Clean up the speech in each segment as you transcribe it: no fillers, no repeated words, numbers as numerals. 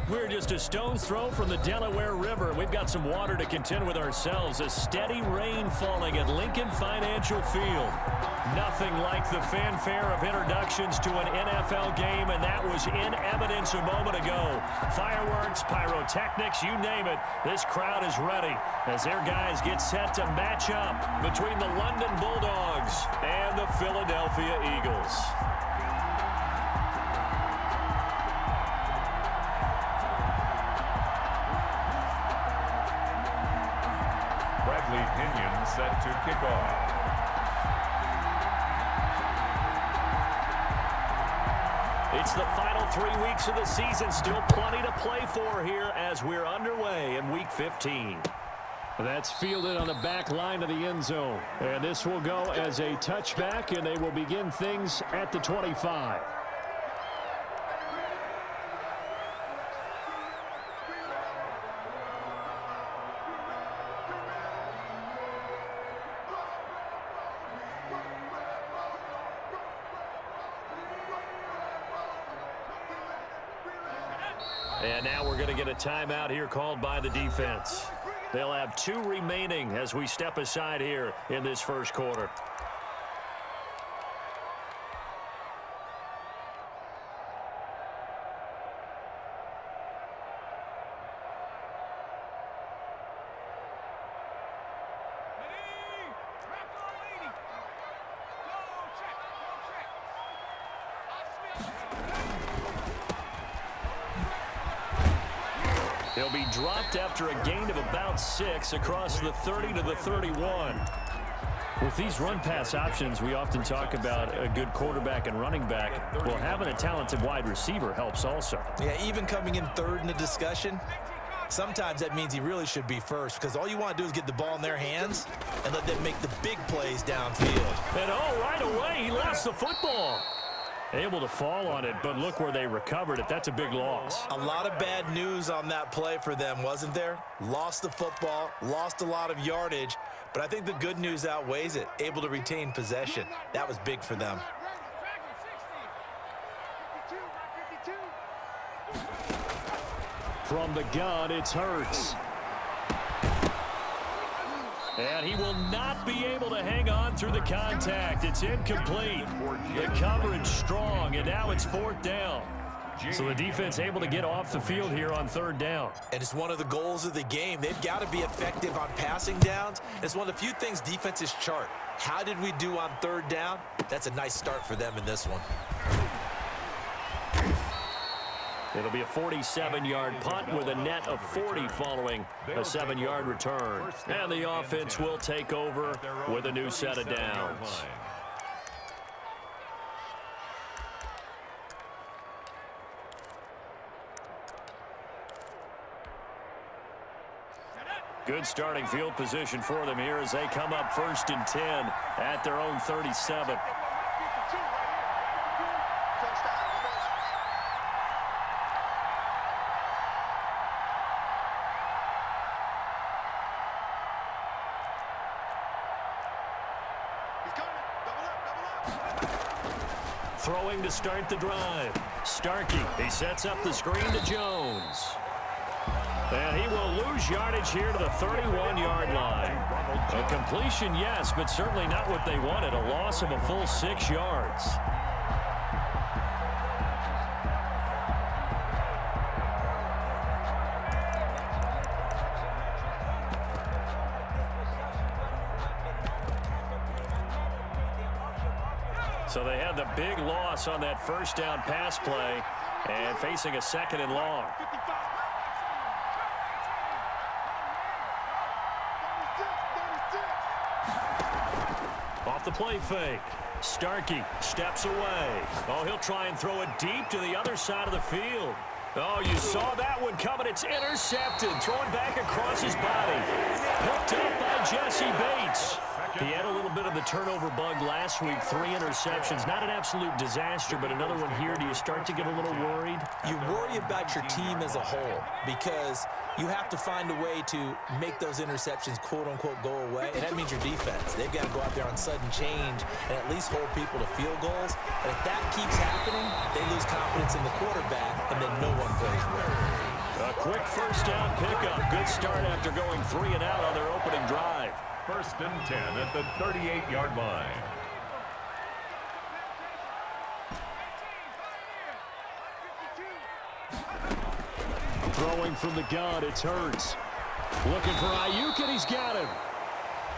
We're just a stone's throw from the Delaware River. We've got some water to contend with ourselves. A steady rain falling at Lincoln Financial Field. Nothing like the fanfare of introductions to an NFL game, and that was in evidence a moment ago. Fireworks, pyrotechnics, you name it. This crowd is ready as their guys get set to match up between the London Bulldogs and the Philadelphia Eagles. Pinion set to kick off. It's the final 3 weeks of the season. Still plenty to play for here as we're underway in Week 15. That's fielded on the back line of the end zone. And this will go as a touchback, and they will begin things at the 25. And now we're going to get a timeout here called by the defense. They'll have 2 remaining as we step aside here in this first quarter. He'll be dropped after a gain of about 6 across the 30 to the 31. With these run-pass options, we often talk about a good quarterback and running back. Well, having a talented wide receiver helps also. Yeah, even coming in third in the discussion, sometimes that means he really should be first because all you want to do is get the ball in their hands and let them make the big plays downfield. And right away, he lost the football. Able to fall on it, but look where they recovered it. That's a big loss. A lot of bad news on that play for them, wasn't there? Lost the football, lost a lot of yardage, but I think the good news outweighs it. Able to retain possession. That was big for them. From the gun, it's Hurts. And he will not be able to hang on through the contact. It's incomplete. The coverage strong, and now it's 4th down. So the defense able to get off the field here on 3rd down. And it's one of the goals of the game. They've got to be effective on passing downs. It's one of the few things defenses chart. How did we do on 3rd down? That's a nice start for them in this one. It'll be a 47-yard punt with a net of 40 following a 7-yard return. And the offense will take over with a new set of downs. Good starting field position for them here as they come up 1st and 10 at their own 37. Throwing to start the drive. Starkey, he sets up the screen to Jones. And he will lose yardage here to the 31-yard line. A completion, yes, but certainly not what they wanted. A loss of a full 6 yards. So they had the big loss on that 1st down pass play and facing a 2nd and long. Off the play fake. Starkey steps away. Oh, he'll try and throw it deep to the other side of the field. Oh, you saw that one coming. It's intercepted. Throwing back across his body. Picked up by Jesse Bates. He had a little bit of the turnover bug last week. 3 interceptions. Not an absolute disaster, but another one here. Do you start to get a little worried? You worry about your team as a whole because you have to find a way to make those interceptions, quote-unquote, go away. And that means your defense. They've got to go out there on sudden change and at least hold people to field goals. And if that keeps happening, they lose confidence in the quarterback, and then no one plays well. A quick first down pickup. Good start after going 3 and out on their opening drive. 1st and 10 at the 38-yard line. Throwing from the gun, it's Hurts. Looking for Ayuk, and he's got him.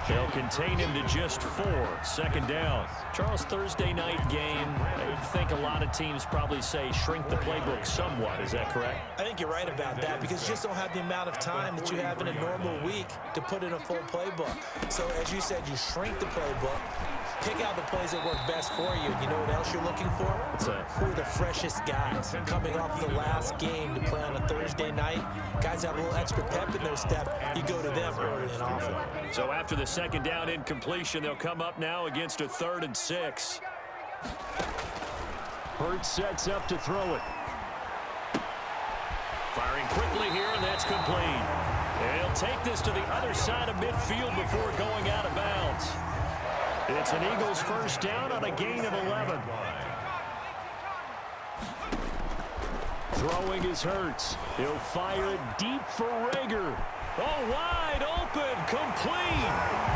They'll contain him to just 4. 2nd down. Charles, Thursday night game, I think a lot of teams probably say shrink the playbook somewhat. Is that correct? I think you're right about that because you just don't have the amount of time that you have in a normal week to put in a full playbook. So, as you said, you shrink the playbook, pick out the plays that work best for you. You know what else you're looking for? What's that? Who are the freshest guys coming off the last game to play on a Thursday night? Guys have a little extra pep in their step. You go to them early and often. So after the 2nd down incompletion, they'll come up now against a 3rd and 6. Hurts sets up to throw it. Firing quickly here, and that's complete. And he'll take this to the other side of midfield before going out of bounds. It's an Eagles 1st down on a gain of 11. Throwing is Hurts. He'll fire it deep for Rager. Oh, wide open, complete.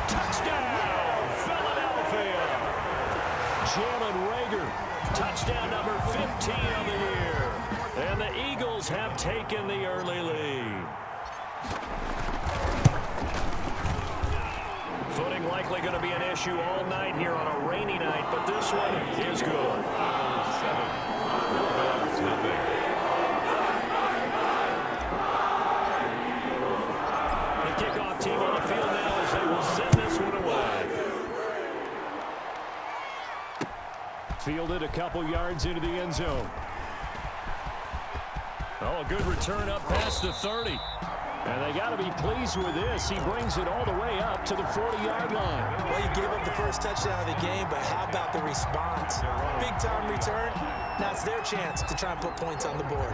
Touchdown, Philadelphia. Jalen Rager, touchdown number 15 of the year. And the Eagles have taken the early lead. Footing likely going to be an issue all night here on a rainy night, but this one is good. 7. Bulldogs nothing. The kickoff team on the field now as they will send this one away. Fielded a couple yards into the end zone. Oh, a good return up past the 30. And they got to be pleased with this. He brings it all the way up to the 40-yard line. Well, you gave up the first touchdown of the game, but how about the response? Big-time return. Now it's their chance to try and put points on the board.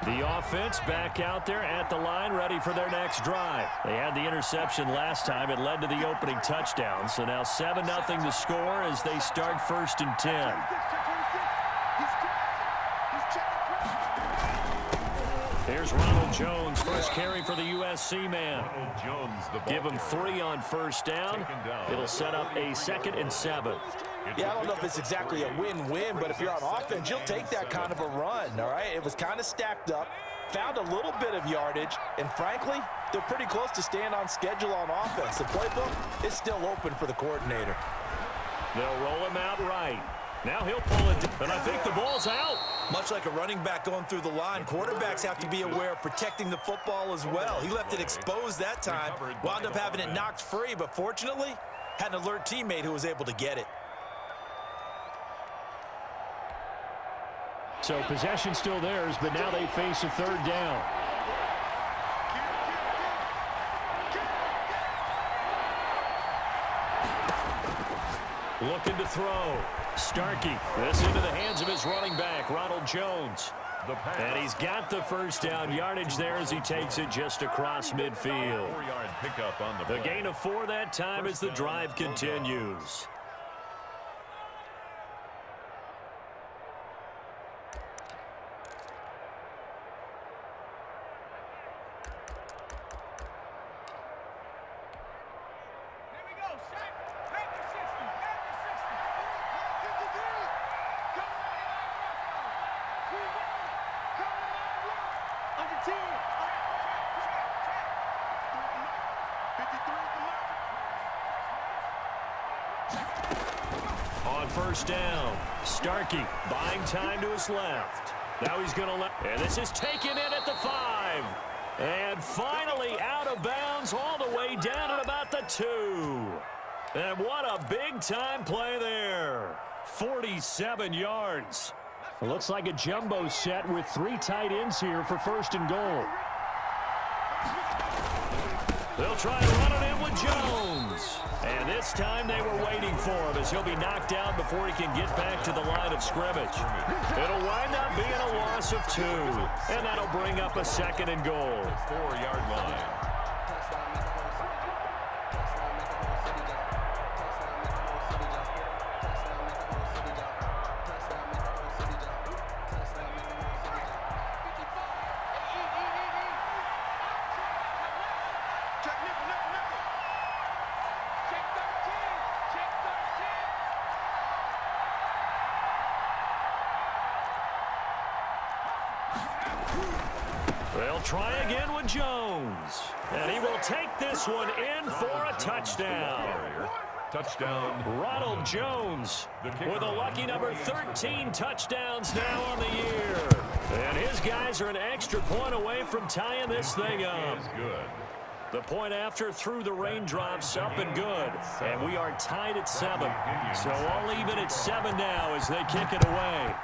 The offense back out there at the line, ready for their next drive. They had the interception last time. It led to the opening touchdown. So now 7-0 to score as they start 1st and 10. Here's Ronald Jones, first carry for the USC man. Give him 3 on 1st down. It'll set up a 2nd and 7. Yeah, I don't know if it's exactly a win-win, but if you're on offense, you'll take that kind of a run, all right? It was kind of stacked up, found a little bit of yardage, and frankly, they're pretty close to staying on schedule on offense. The playbook is still open for the coordinator. They'll roll him out right. Now he'll pull it, and I think the ball's out. Much like a running back going through the line, quarterbacks have to be aware of protecting the football as well. He left it exposed that time, wound up having it knocked free, but fortunately, had an alert teammate who was able to get it. So possession still theirs, but now they face a 3rd down. Looking to throw. Starkey. This into the hands of his running back, Ronald Jones. And he's got the 1st down yardage there as he takes it just across midfield. 4-yard pickup on the The gain of 4 that time as the drive continues. On 1st down, Starkey buying time to his left. Now he's going to let, and this is taken in at the 5. And finally out of bounds all the way down at about the 2. And what a big-time play there. 47 yards. It looks like a jumbo set with 3 tight ends here for 1st and goal. They'll try and run it in with Jones. And this time they were waiting for him as he'll be knocked down before he can get back to the line of scrimmage. It'll wind up being a loss of 2. And that'll bring up a 2nd and goal. 4-yard line. They'll try again with Jones. And he will take this one in for a touchdown. Touchdown. Ronald Jones with a lucky number 13 touchdowns now on the year. And his guys are an extra point away from tying this thing up. Good. The point after through the raindrops up and good. And we are tied at 7. So all even at 7 now as they kick it away.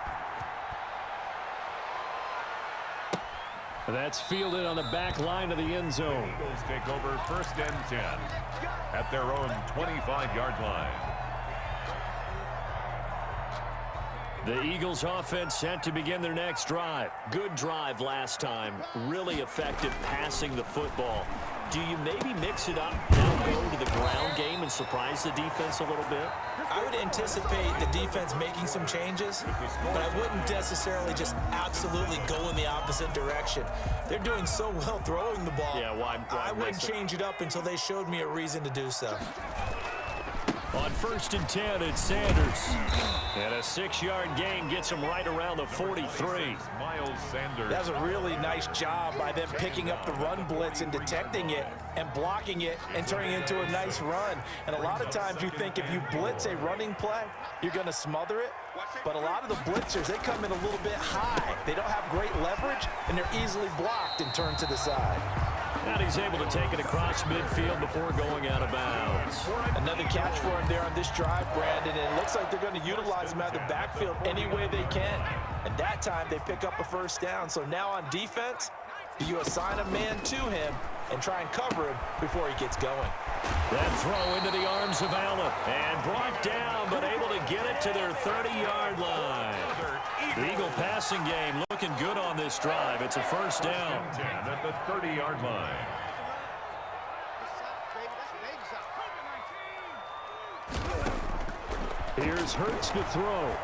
That's fielded on the back line of the end zone. Eagles take over 1st and 10 at their own 25-yard line. The Eagles offense set to begin their next drive. Good drive last time. Really effective passing the football. Do you maybe mix it up, now go to the ground game and surprise the defense a little bit? I would anticipate the defense making some changes, but I wouldn't necessarily just absolutely go in the opposite direction. They're doing so well throwing the ball. Yeah, why I wouldn't change it up until they showed me a reason to do so. On 1st and 10, it's Sanders. And a 6-yard gain gets him right around the 43. Miles Sanders. That was a really nice job by them picking up the run blitz and detecting it and blocking it and turning it into a nice run. And a lot of times you think if you blitz a running play, you're going to smother it. But a lot of the blitzers, they come in a little bit high. They don't have great leverage, and they're easily blocked and turned to the side. And he's able to take it across midfield before going out of bounds. Another catch for him there on this drive, Brandon, and it looks like they're going to utilize him out of the backfield any way they can. And that time they pick up a 1st down. So now on defense, do you assign a man to him and try and cover him before he gets going? That throw into the arms of Allen. And brought down, but able to get it to their 30-yard line. The Eagle passing game looking good on this drive. It's a 1st down. 10 at the 30-yard line. Here's Hurts to throw.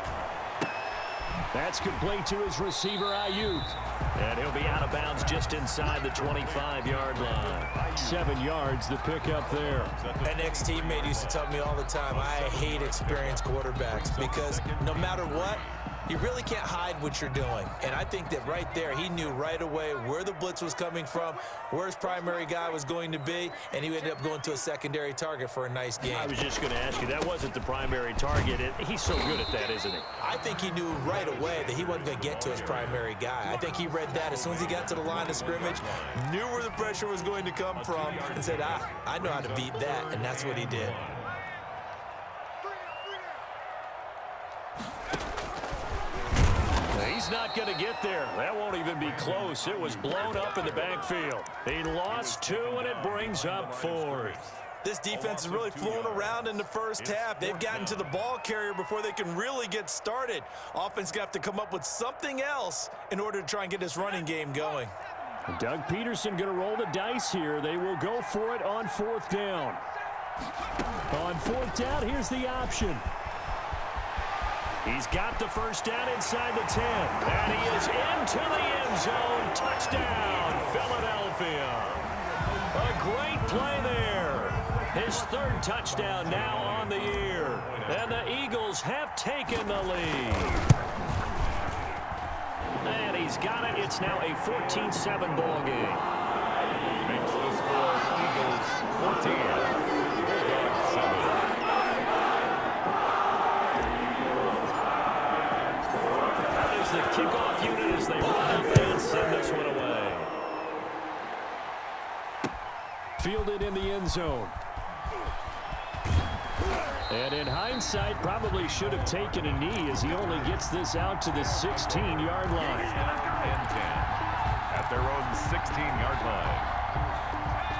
That's complete to his receiver, Ayuk. And he'll be out of bounds just inside the 25-yard line. 7 yards, the pickup there. An ex-teammate used to tell me all the time, I hate experienced quarterbacks because no matter what, you really can't hide what you're doing. And I think that right there, he knew right away where the blitz was coming from, where his primary guy was going to be, and he ended up going to a secondary target for a nice game. I was just going to ask you, that wasn't the primary target. He's so good at that, isn't he? I think he knew right away that he wasn't going to get to his primary guy. I think he read that as soon as he got to the line of scrimmage, knew where the pressure was going to come from, and said, I know how to beat that, and that's what he did. He's not going to get there. That won't even be close. It was blown up in the backfield. He lost 2, and it brings up 4th. This defense is really flown around in the first half. They've gotten to the ball carrier before they can really get started. Offense got to come up with something else in order to try and get this running game going. Doug Peterson going to roll the dice here. They will go for it on 4th down. On 4th down, here's the option. He's got the 1st down inside the 10. And he is into the end zone. Touchdown, Philadelphia. A great play there. His 3rd touchdown now on the year. And the Eagles have taken the lead. And he's got it. It's now a 14-7 ball game. Makes the score Eagles 14. Bulldogs 7. The kickoff unit as they run up and send this one away. Fielded in the end zone. And in hindsight, probably should have taken a knee as he only gets this out to the 16-yard line. And 10 at their own 16-yard line.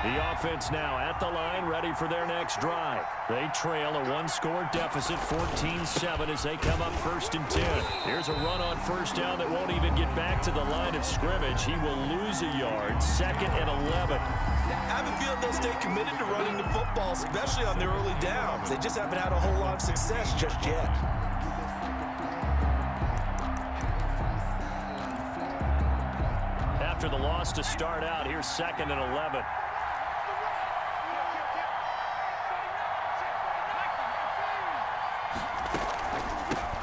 The offense now at the line, ready for their next drive. They trail a 1-score deficit, 14-7 as they come up 1st and 10. Here's a run on 1st down that won't even get back to the line of scrimmage. He will lose a yard, 2nd and 11. I have a feeling they'll stay committed to running the football, especially on their early downs. They just haven't had a whole lot of success just yet. After the loss to start out, here's 2nd and 11.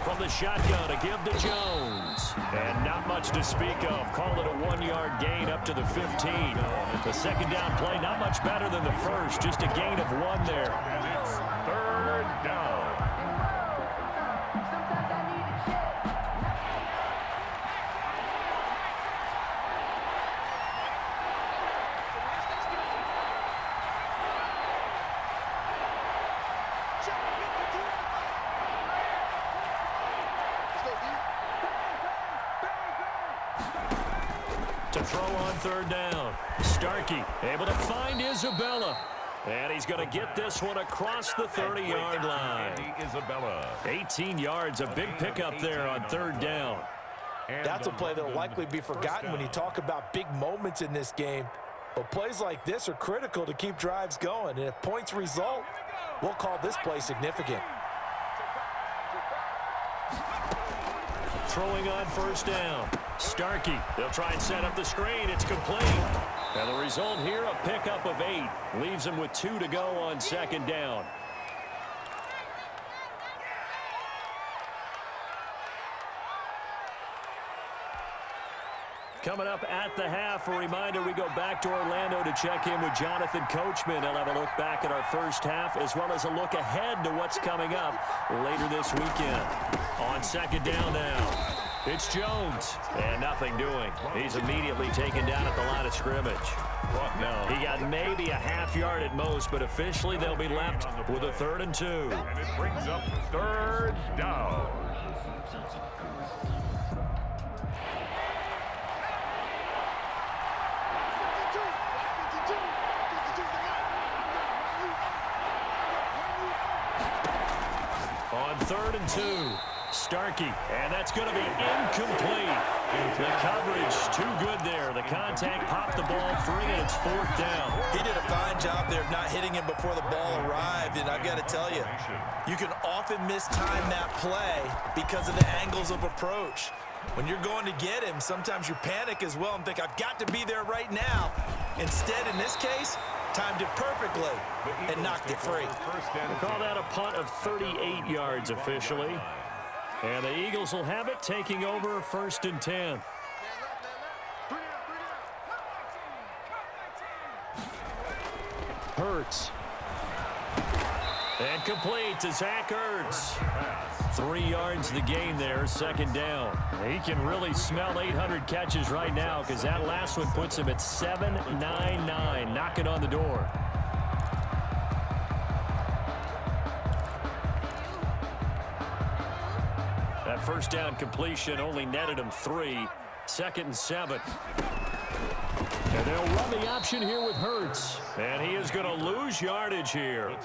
From from the shotgun to give to Jones. And not much to speak of. Call it a 1-yard gain up to the 15. The second down play, not much better than the first. Just a gain of 1 there. And it's third down. To throw on third down. Starkey able to find Isabella. And he's going to get this one across the 30-yard line. Isabella. 18 yards, a big pickup there on third down. That's a play that will likely be forgotten when you talk about big moments in this game. But plays like this are critical to keep drives going. And if points result, we'll call this play significant. Throwing on first down. Starkey, they'll try and set up the screen. It's complete. And the result here, a pickup of 8. Leaves him with 2 to go on second down. Coming up at the half, a reminder, we go back to Orlando to check in with Jonathan Coachman. He'll have a look back at our first half as well as a look ahead to what's coming up later this weekend. On second down now, it's Jones, and nothing doing. He's immediately taken down at the line of scrimmage. He got maybe a half yard at most, but officially they'll be left with a 3rd and 2. And it brings up third down. On 3rd and 2, Starkey, and that's going to be incomplete. The coverage too good there. The contact popped the ball free, and it's 4th down. He did a fine job there of not hitting him before the ball arrived, and I've got to tell you, you can often mistime that play because of the angles of approach. When you're going to get him, sometimes you panic as well and think, I've got to be there right now. Instead, in this case, timed it perfectly and knocked it free. We'll call that a punt of 38 yards officially. And the Eagles will have it, taking over 1st and 10. Hurts. And complete to Zach Ertz. 3 yards the gain there, second down. He can really smell 800 catches right now because that last one puts him at 799, knocking on the door. That first down completion only netted him 3. 2nd and 7. And they'll run the option here with Hurts. And he is going to lose yardage here.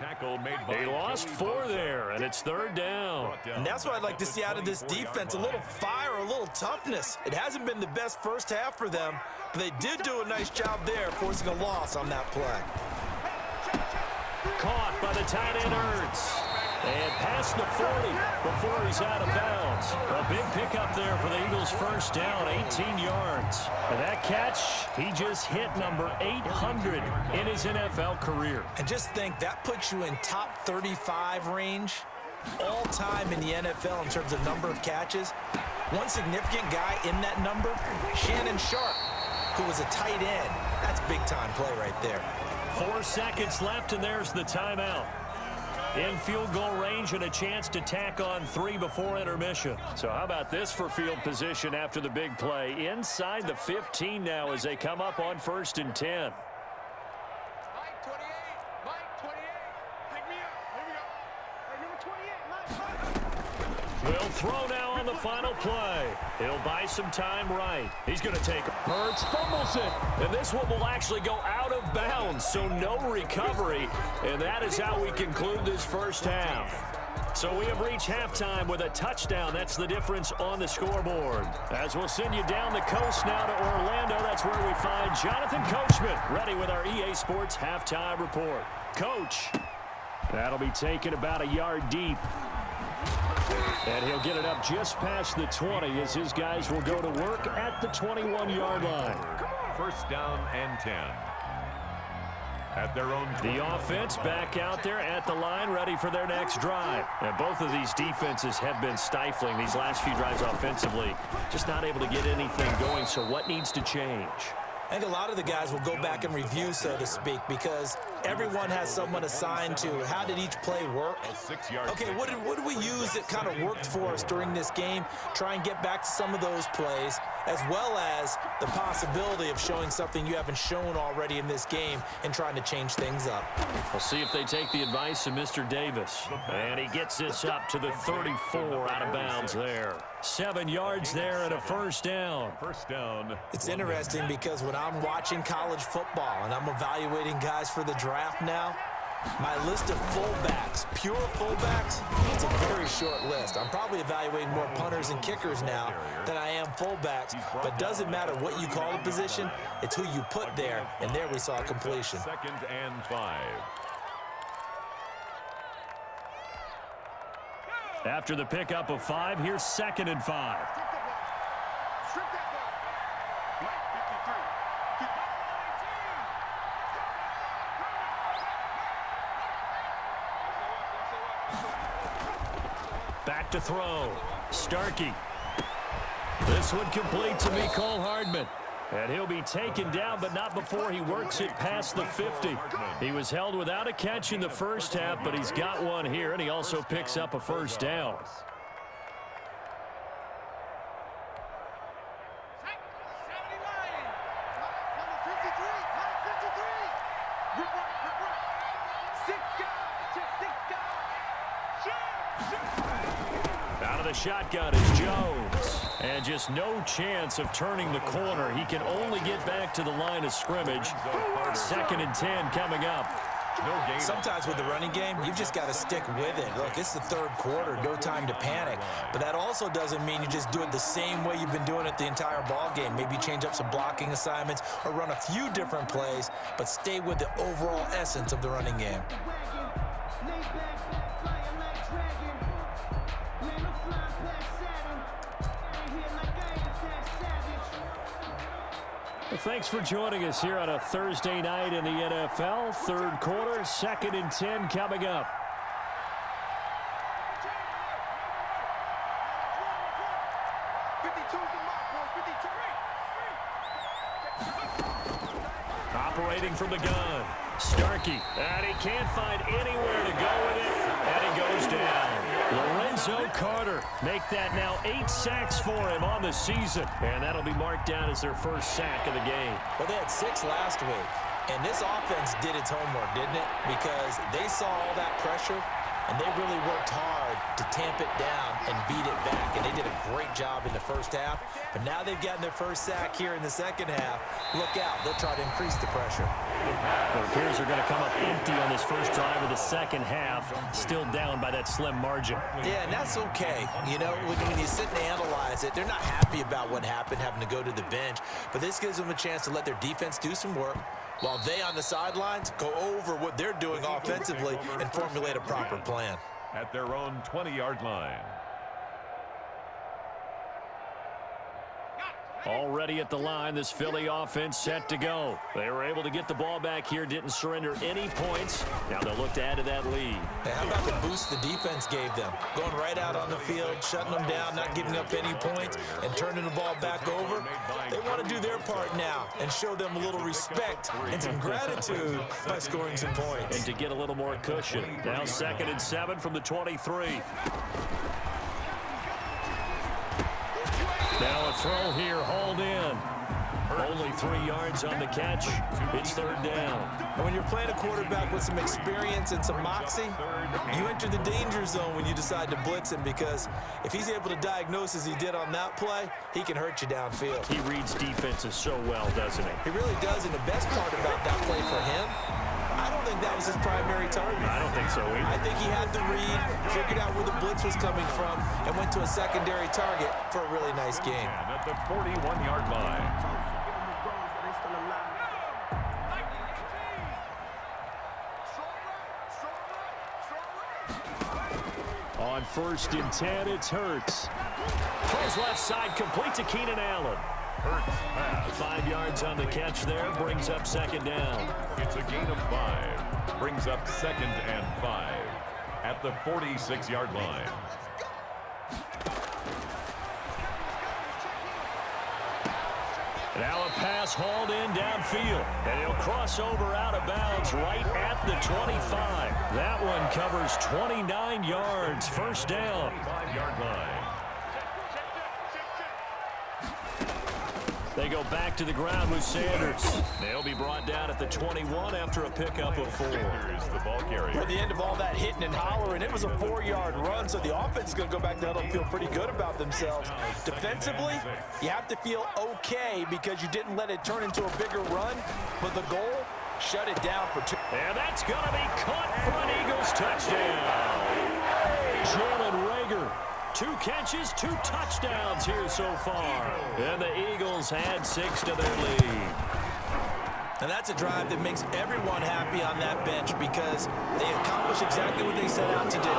He lost 4 there, and it's 3rd down. And that's what I'd like to see out of this defense, a little fire, a little toughness. It hasn't been the best first half for them, but they did do a nice job there forcing a loss on that play. Caught by the tight end Ertz. And past the 40 before he's out of bounds. A big pickup there for the Eagles' first down, 18 yards. And that catch, he just hit number 800 in his NFL career. And just think, that puts you in top 35 range all time in the NFL in terms of number of catches. One significant guy in that number, Shannon Sharp, who was a tight end. That's big-time play right there. 4 seconds left, and there's the timeout. In field goal range and a chance to tack on 3 before intermission. So how about this for field position after the big play? Inside the 15 now as they come up on 1st and 10. They'll throw now on the final play. He'll buy some time right. He's going to take Hurts, fumbles it. And this one will actually go out of bounds, so no recovery. And that is how we conclude this first half. So we have reached halftime with a touchdown. That's the difference on the scoreboard. As we'll send you down the coast now to Orlando, that's where we find Jonathan Coachman, ready with our EA Sports halftime report. Coach, that'll be taken about a yard deep. And he'll get it up just past the 20 as his guys will go to work at the 21-yard line. 1st down and 10. At their own The offense back out there at the line, ready for their next drive. And both of these defenses have been stifling these last few drives offensively. Just not able to get anything going, so what needs to change? I think a lot of the guys will go back and review, so to speak, because everyone has someone assigned to how did each play work. Okay, what did we use that kind of worked for us during this game? Try and get back to some of those plays, as well as the possibility of showing something you haven't shown already in this game and trying to change things up. We'll see if they take the advice of Mr. Davis. And he gets this up to the 34 out of bounds there. 7 yards there and a first down. First down. It's interesting because when I'm watching college football and I'm evaluating guys for the draft now, my list of fullbacks, pure fullbacks, it's a very short list. I'm probably evaluating more punters and kickers now than I am fullbacks, but doesn't matter what you call a position, it's who you put there, and there we saw a completion. 2nd and 5. After the pickup of 5, here's 2nd and 5. Back to throw. Starkey. This one complete to Mecole Hardman. And he'll be taken down, but not before he works it past the 50. He was held without a catch in the first half, but he's got one here, and he also picks up a first down. Out of the shotgun is Jones. And just no chance of turning the corner. He can only get back to the line of scrimmage. 2nd and 10 coming up. Sometimes with the running game, you've just got to stick with it. Look, it's the 3rd quarter, no time to panic. But that also doesn't mean you just do it the same way you've been doing it the entire ball game. Maybe change up some blocking assignments or run a few different plays, but stay with the overall essence of the running game. Well, thanks for joining us here on a Thursday night in the NFL. 3rd quarter, 2nd and 10 coming up. Operating from the gun. Starkey. And he can't find anywhere to go with it. And he goes down. Lorenzo Carter make that now 8 sacks for him on the season. And that'll be marked down as their first sack of the game. Well, they had 6 last week. And this offense did its homework, didn't it? Because they saw all that pressure, and they really worked hard to tamp it down and beat it back. And they did a great job in the first half. But now they've gotten their first sack here in the second half. Look out. They'll try to increase the pressure. It appears they're going to come up empty on this first drive of the second half. Still down by that slim margin. Yeah, and that's okay. You know, when you sit and analyze it, they're not happy about what happened, having to go to the bench. But this gives them a chance to let their defense do some work, while they on the sidelines go over what they're doing offensively and formulate a proper plan. At their own 20-yard line. Already at the line, this Philly offense set to go. They were able to get the ball back here, didn't surrender any points. Now they'll look to add to that lead. Hey, how about the boost the defense gave them? Going right out on the field, shutting them down, not giving up any points, and turning the ball back over. They want to do their part now and show them a little respect and some gratitude by scoring some points. And to get a little more cushion. Now 2nd and 7 from the 23. Now a throw here, hauled in. Only 3 yards on the catch. It's 3rd down. And when you're playing a quarterback with some experience and some moxie, you enter the danger zone when you decide to blitz him, because if he's able to diagnose as he did on that play, he can hurt you downfield. He reads defenses so well, doesn't he? He really does, and the best part about that play for him, I don't think that was his primary target. I don't think so either. I think he had the read, figured out where the blitz was coming from, and went to a secondary target for a really nice game. And at the 41-yard line. On 1st and 10, it's Hurts. Throws left side, complete to Keenan Allen. Hurts pass. 5 yards on the catch there, brings up second down. It's a gain of 5. Brings up 2nd and 5 at the 46-yard line. Now a pass hauled in downfield, and he'll cross over out of bounds right at the 25. That one covers 29 yards, first down. 5-yard line. They go back to the ground with Sanders. They'll be brought down at the 21 after a pickup of 4. Here's the ball carrier. At the end of all that hitting and hollering, it was a 4-yard run, so the offense is going to go back down and feel pretty good about themselves. Defensively, you have to feel okay because you didn't let it turn into a bigger run, but the goal, shut it down for 2. And that's going to be caught for an Eagles touchdown. Jalen Reagor. 2 catches, 2 touchdowns here so far. And the Eagles add 6 to their lead. And that's a drive that makes everyone happy on that bench because they accomplish exactly what they set out to do.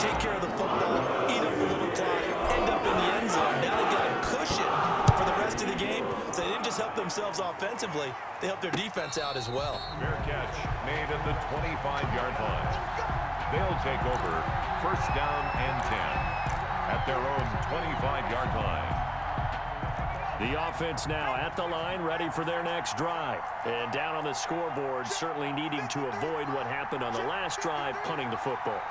Take care of the football, eat up a little clock, end up in the end zone. Now they got a cushion for the rest of the game. So they didn't just help themselves offensively, they helped their defense out as well. Fair catch made at the 25-yard line. They'll take over first down and 10. At their own 25-yard line. The offense now at the line, ready for their next drive. And down on the scoreboard, certainly needing to avoid what happened on the last drive, punting the football.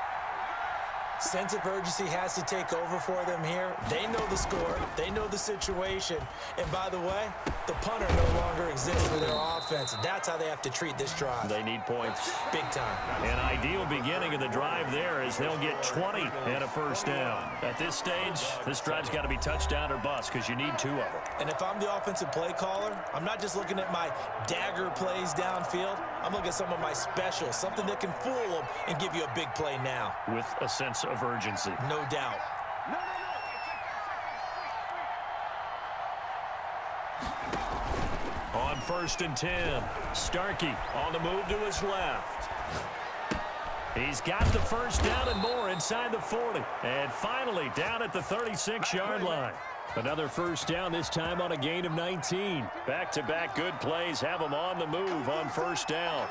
Sense of urgency has to take over for them here. They know the score. They know the situation. And by the way, the punter no longer exists for their offense. That's how they have to treat this drive. They need points. Big time. An ideal beginning of the drive there as they'll get 20 and a first down. At this stage, this drive's got to be touchdown or bust because you need 2 of them. And if I'm the offensive play caller, I'm not just looking at my dagger plays downfield. I'm looking at some of my specials, something that can fool them and give you a big play now. With a sense of urgency. No doubt. On 1st and 10, Starkey on the move to his left. He's got the first down and more inside the 40. And finally down at the 36-yard line. Another first down, this time on a gain of 19. Back-to-back good plays have them on the move on first down.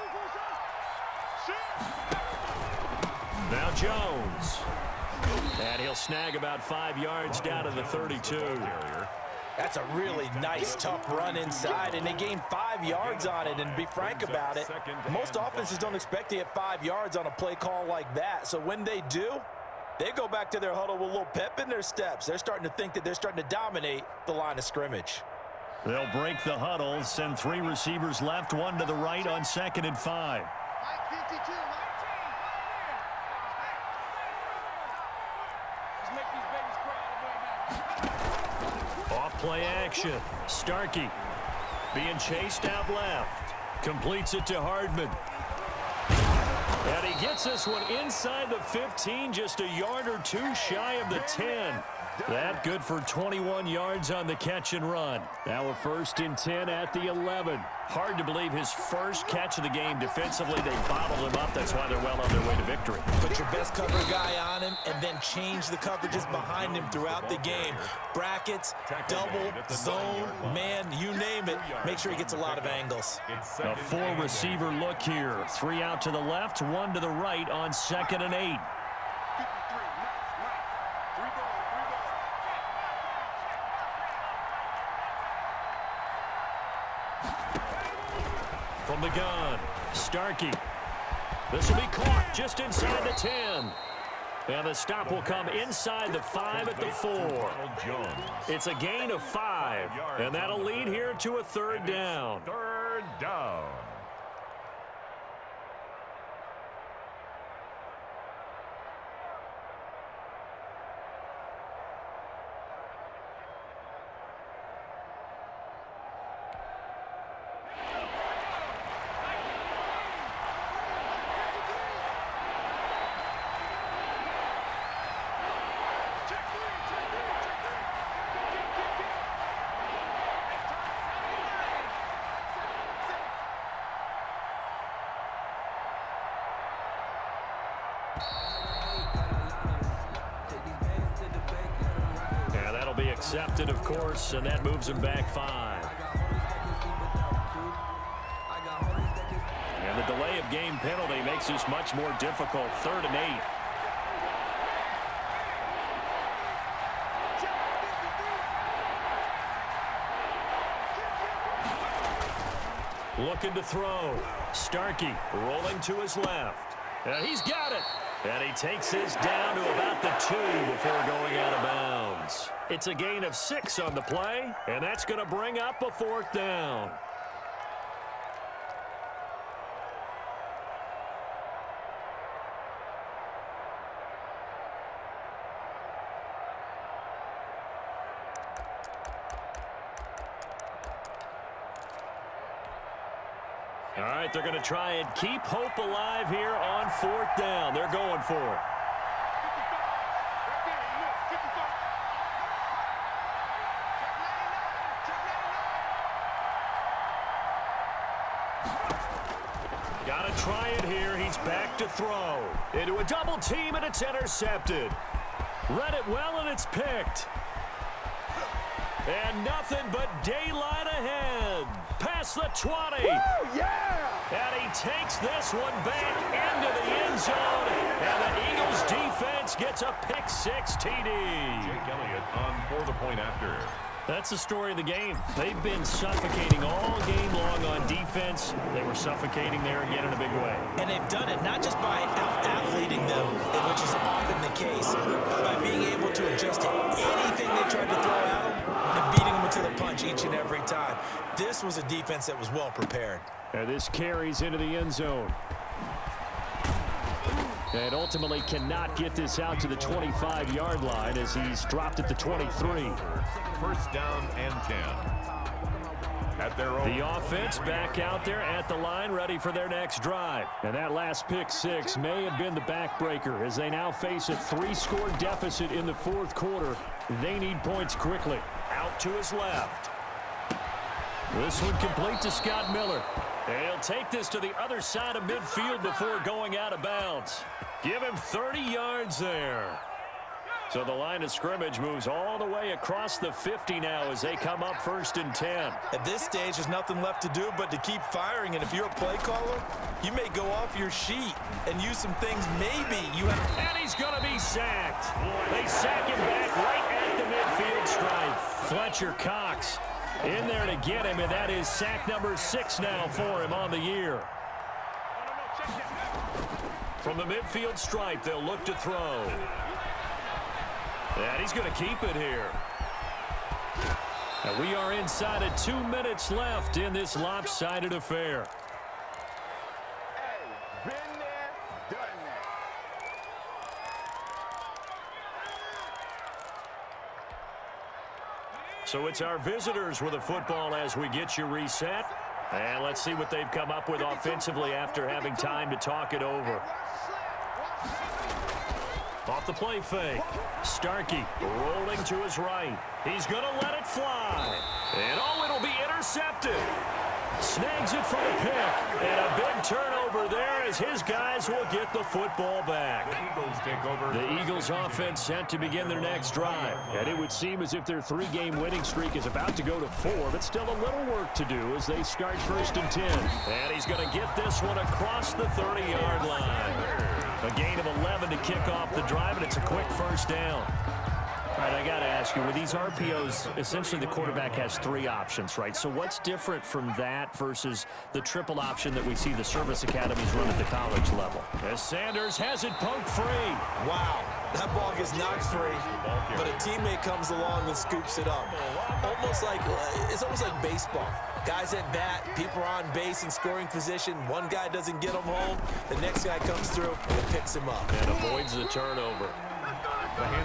Now Jones. And he'll snag about 5 yards down to the 32. That's a really nice, tough run inside, and they gained 5 yards on it. And to be frank about it, most offenses don't expect to get 5 yards on a play call like that. So when they do, they go back to their huddle with a little pep in their steps. They're starting to think that they're starting to dominate the line of scrimmage. They'll break the huddle, send 3 receivers left, 1 to the right on 2nd and 5. Play action. Starkey being chased out left. Completes it to Hardman. And he gets this one inside the 15, just a yard or 2 shy of the 10. That good for 21 yards on the catch and run. Now a 1st and 10 at the 11. Hard to believe his first catch of the game. Defensively, they bottled him up. That's why they're well on their way to victory. Put your best cover guy on him and then change the coverages behind him throughout the game. Brackets, double, zone, man, you name it. Make sure he gets a lot of angles. A 4-receiver look here. 3 out to the left, 1 to the right on 2nd and 8. From the gun, Starkey. This will be caught just inside the 10. And the stop will come inside the 5 at the 4. It's a gain of 5, and that'll lead here to a 3rd down. 3rd down. Accepted, of course, and that moves him back 5. And the delay of game penalty makes this much more difficult. 3rd and 8. Looking to throw. Starkey rolling to his left. And he's got it. And he takes this down to about the 2 before going out of bounds. It's a gain of 6 on the play, and that's going to bring up a 4th down. All right, they're going to try and keep hope alive here on 4th down. They're going for it. Got to try it here. He's back to throw. Into a double team, and it's intercepted. Read it well, and it's picked. And nothing but daylight ahead. Past the 20. Woo, yeah! And he takes this one back into the end zone. And the Eagles defense gets a pick-6 TD. Jake Elliott on for the point after. That's the story of the game. They've been suffocating all game long on defense. They were suffocating there again in a big way. And they've done it not just by out-athleting them, which is often the case, but by being able to adjust to anything they tried to throw at them and beating them to the punch each and every time. This was a defense that was well prepared. And this carries into the end zone. And ultimately cannot get this out to the 25-yard line as he's dropped at the 23. 1st down and 10. At their own. The offense back out there at the line, ready for their next drive. And that last pick-6 may have been the backbreaker as they now face a 3-score deficit in the 4th quarter. They need points quickly. Out to his left. This one complete to Scott Miller. And he'll take this to the other side of midfield before going out of bounds. Give him 30 yards there. So the line of scrimmage moves all the way across the 50 now as they come up 1st and 10. At this stage, there's nothing left to do but to keep firing. And if you're a play caller, you may go off your sheet and use some things maybe you have. And he's going to be sacked. They sack him back right at the midfield stripe. Fletcher Cox in there to get him, and that is sack number 6 now for him on the year. From the midfield stripe, they'll look to throw. And he's going to keep it here. And we are inside of 2 minutes left in this lopsided affair. Hey, been there, done that. So it's our visitors with the football as we get you reset. And let's see what they've come up with offensively after having time to talk it over. Off the play fake. Starkey rolling to his right. He's going to let it fly. And oh, it'll be intercepted. Snags it for a pick. And a big turnover there as his guys will get the football back. The Eagles take over. The Eagles offense set to begin their next drive. And it would seem as if their 3-game winning streak is about to go to 4, but still a little work to do as they start 1st and 10. And he's going to get this one across the 30-yard line. A gain of 11 to kick off the drive, and it's a quick 1st down. All right, I got to ask you, with these RPOs, essentially the quarterback has 3 options, right? So what's different from that versus the triple option that we see the service academies run at the college level? As Sanders has it poked free. Wow, that ball gets knocked free, but a teammate comes along and scoops it up. It's almost like baseball. Guys at bat, people are on base in scoring position. One guy doesn't get him home. The next guy comes through and picks him up. And avoids the turnover.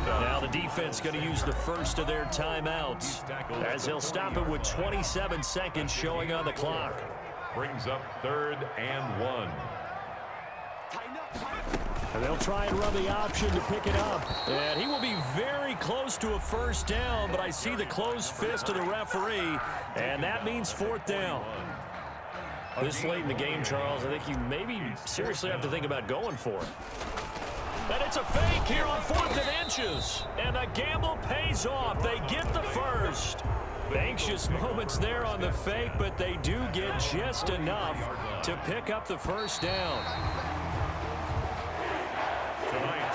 Now the defense going to use the first of their timeouts as they'll stop it with 27 seconds showing on the clock. Brings up 3rd and 1. And they'll try and run the option to pick it up. And he will be very close to a 1st down, but I see the closed fist of the referee, and that means 4th down. This late in the game, Charles, I think you maybe seriously have to think about going for it. And it's a fake here on 4th and inches. And the gamble pays off. They get the first. Anxious moments there on the fake, but they do get just enough to pick up the first down.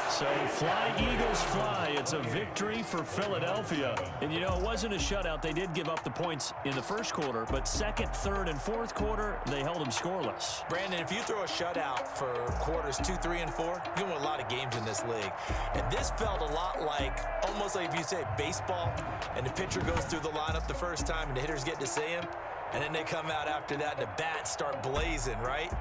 So fly, Eagles, fly. It's a victory for Philadelphia. And, you know, it wasn't a shutout. They did give up the points in the first quarter, but second, third, and fourth quarter, they held them scoreless. Brandon, if you throw a shutout for quarters 2, 3, and 4, you win a lot of games in this league. And this felt a lot like, almost like if you say baseball, and the pitcher goes through the lineup the first time, and the hitters get to see him, and then they come out after that, and the bats start blazing, right?